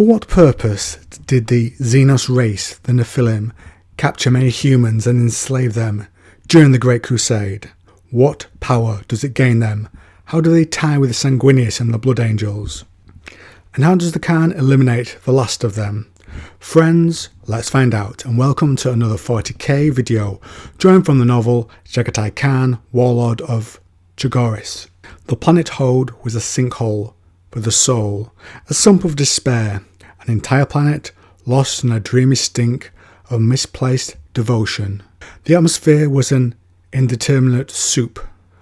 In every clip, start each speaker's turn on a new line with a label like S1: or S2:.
S1: For what purpose did the Xenos race, the Nephilim, capture many humans and enslave them during the Great Crusade? What power does it gain them? How do they tie with the Sanguinius and the Blood Angels? And how does the Khan eliminate the last of them? Friends, let's find out, and welcome to another 40k video, drawing from the novel Jagatai Khan, Warlord of Chogoris. The planet Hode was a sinkhole for the soul, a sump of despair, an entire planet lost in a dreamy stink of misplaced devotion. The atmosphere was an indeterminate soup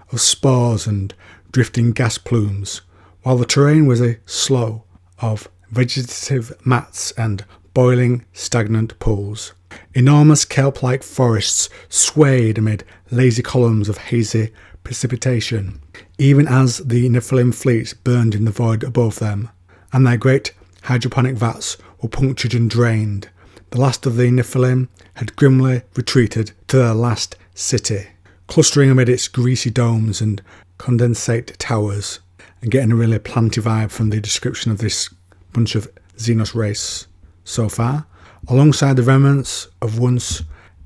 S1: of spores and drifting gas plumes, while the terrain was a slough of vegetative mats and boiling stagnant pools. Enormous kelp-like forests swayed amid lazy columns of hazy precipitation, even as the Nephilim fleets burned in the void above them, and their great hydroponic vats were punctured and drained. The last of the Nephilim had grimly retreated to their last city, clustering amid its greasy domes and condensate towers, and getting a really planty vibe from the description of this bunch of Xenos race so far, alongside the remnants of once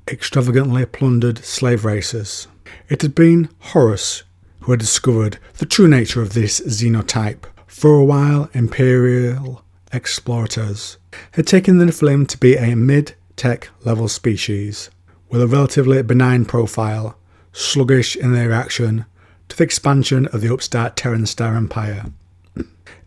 S1: extravagantly plundered slave races. It had been Horus who had discovered the true nature of this xenotype. For a while, Imperial explorators had taken the Nephilim to be a mid-tech level species, with a relatively benign profile, sluggish in their reaction to the expansion of the upstart Terran Star Empire.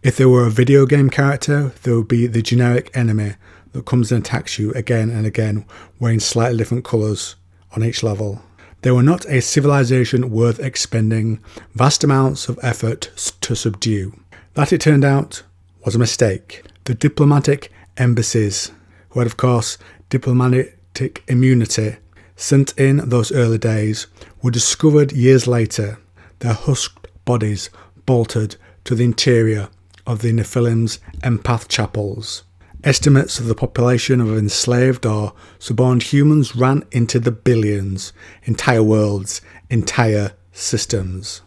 S1: If they were a video game character, they would be the generic enemy that comes and attacks you again and again, wearing slightly different colours on each level. They were not a civilization worth expending vast amounts of effort to subdue. That, it turned out, was a mistake. The diplomatic embassies, who had of course diplomatic immunity, sent in those early days, were discovered years later, their husked bodies bolted to the interior of the Nephilim's empath chapels. Estimates of the population of enslaved or suborned humans ran into the billions, entire worlds, entire systems.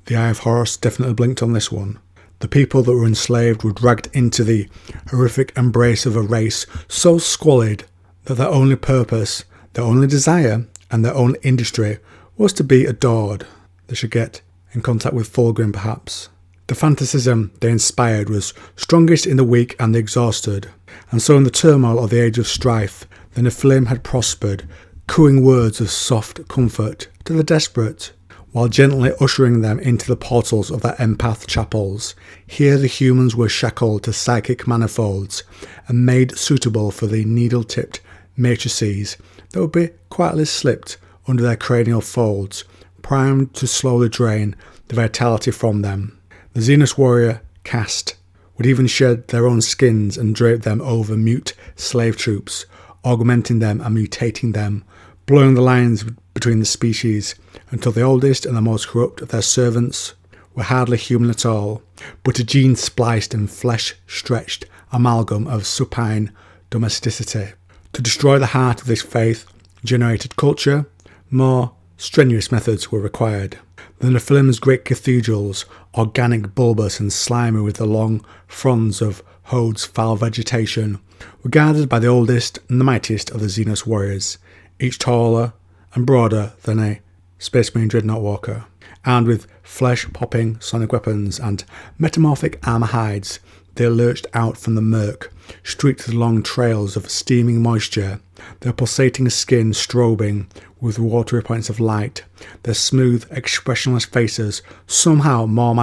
S1: The Eye of Horus definitely blinked on this one. The people that were enslaved were dragged into the horrific embrace of a race so squalid that their only purpose, their only desire, and their only industry was to be adored. They should get in contact with Fulgrim, perhaps. The fanaticism they inspired was strongest in the weak and the exhausted, and so in the turmoil of the Age of Strife, the Nephilim had prospered, cooing words of soft comfort to the desperate, while gently ushering them into the portals of their empath chapels. Here the humans were shackled to psychic manifolds and made suitable for the needle-tipped matrices that would be quietly slipped under their cranial folds, primed to slowly drain the vitality from them. The Xenos warrior caste would even shed their own skins and drape them over mute slave troops, augmenting them and mutating them, blurring the lines between the species until the oldest and the most corrupt of their servants were hardly human at all, but a gene-spliced and flesh-stretched amalgam of supine domesticity. To destroy the heart of this faith-generated culture, more strenuous methods were required. The Nephilim's great cathedrals, organic, bulbous and slimy with the long fronds of Hode's foul vegetation, were guarded by the oldest and the mightiest of the Xenos warriors, each taller and broader than a Space Marine dreadnought walker. Armed with flesh-popping sonic weapons and metamorphic armour hides, they lurched out from the murk, streaked with long trails of steaming moisture, their pulsating skin strobing with watery points of light, their smooth, expressionless faces somehow more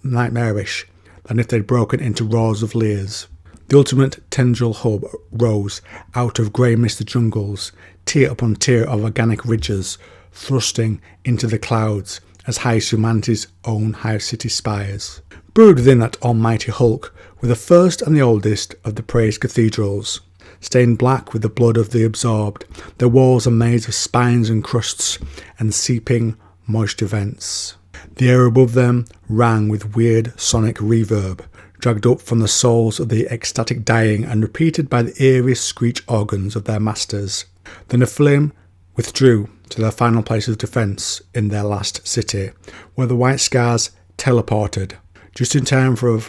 S1: nightmarish than if they'd broken into roars of leers. The ultimate tendril hub rose out of grey misted jungles, tier upon tier of organic ridges, thrusting into the clouds as high as humanity's own hive city spires. Brewed within that almighty hulk were the first and the oldest of the praised cathedrals, stained black with the blood of the absorbed. Their walls are made of spines and crusts and seeping moisture vents. The air above them rang with weird sonic reverb, dragged up from the souls of the ecstatic dying and repeated by the eerie screech organs of their masters. The Nephilim withdrew to their final place of defence in their last city, where the White Scars teleported, just in time for a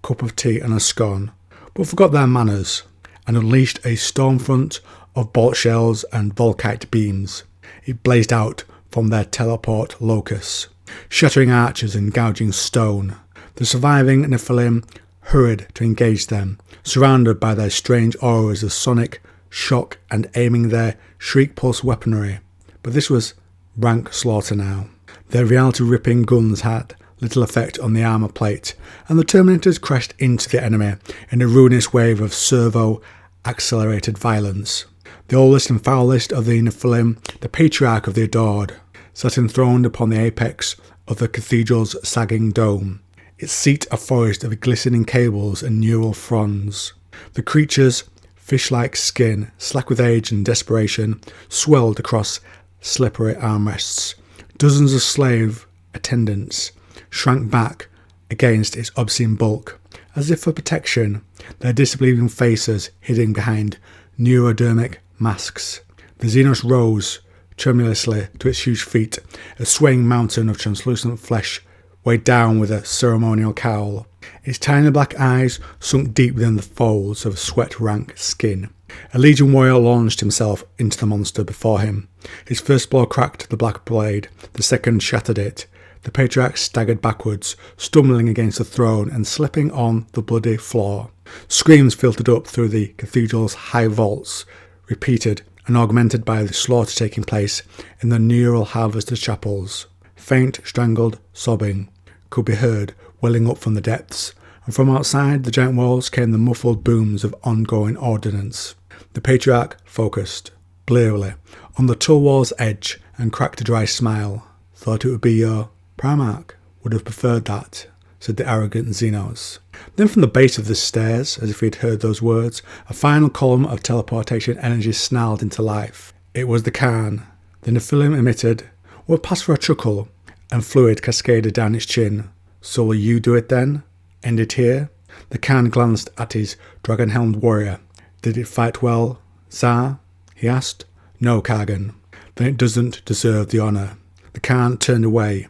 S1: cup of tea and a scone, but forgot their manners and unleashed a storm front of bolt shells and volkite beams. It blazed out from their teleport locus, shattering arches and gouging stone. The surviving Nephilim hurried to engage them, surrounded by their strange auras of sonic, shock and aiming their shriek pulse weaponry. But this was rank slaughter now. Their reality-ripping guns had little effect on the armour plate, and the Terminators crashed into the enemy in a ruinous wave of servo-accelerated violence. The oldest and foulest of the Nephilim, the Patriarch of the Adored, sat enthroned upon the apex of the cathedral's sagging dome, its seat a forest of glistening cables and neural fronds. The creature's fish-like skin, slack with age and desperation, swelled across slippery armrests. Dozens of slave attendants shrank back against its obscene bulk, as if for protection, their disbelieving faces hidden behind neurodermic masks. The Xenos rose tremulously to its huge feet, a swaying mountain of translucent flesh weighed down with a ceremonial cowl. Its tiny black eyes sunk deep within the folds of sweat-rank skin. A Legion warrior launched himself into the monster before him. His first blow cracked the black blade, the second shattered it. The Patriarch staggered backwards, stumbling against the throne and slipping on the bloody floor. Screams filtered up through the cathedral's high vaults, repeated and augmented by the slaughter taking place in the neural harvester chapels. Faint, strangled sobbing could be heard welling up from the depths, and from outside the giant walls came the muffled booms of ongoing ordnance. The Patriarch focused, blearily, on the tull wall's edge and cracked a dry smile. "Thought it would be your Primarch. Would have preferred that," said the arrogant Xenos. Then from the base of the stairs, as if he had heard those words, a final column of teleportation energy snarled into life. It was the Khan. The Nephilim emitted what passed for a chuckle, and fluid cascaded down its chin. "So will you do it then? End it here?" The Khan glanced at his dragon-helmed warrior. "Did it fight well, Tsar?" he asked. "No, Kargan. Then it doesn't deserve the honour." The Khan turned away,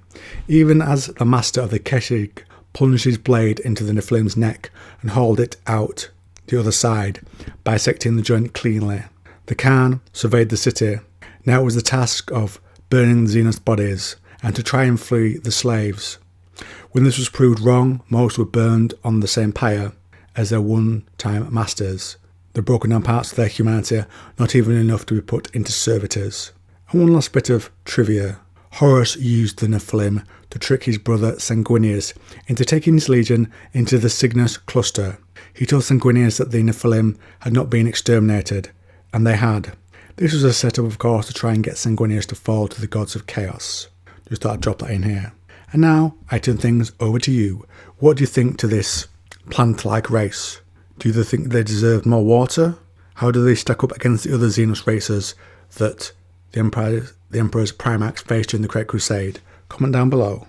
S1: even as the master of the Keshig plunged his blade into the Nephilim's neck and hauled it out the other side, bisecting the joint cleanly. The Khan surveyed the city. Now it was the task of burning the Xenos bodies, and to try and free the slaves. When this was proved wrong, most were burned on the same pyre as their one-time masters, the broken down parts of their humanity not even enough to be put into servitors. And one last bit of trivia. Horus used the Nephilim to trick his brother Sanguinius into taking his legion into the Cygnus cluster. He told Sanguinius that the Nephilim had not been exterminated, and they had. This was a setup, of course, to try and get Sanguinius to fall to the gods of chaos. Just thought I'd drop that in here. And now, I turn things over to you. What do you think to this plant-like race? Do you think they deserve more water? How do they stack up against the other Xenos races that the Emperor's Primarchs faced during the Great Crusade? Comment down below.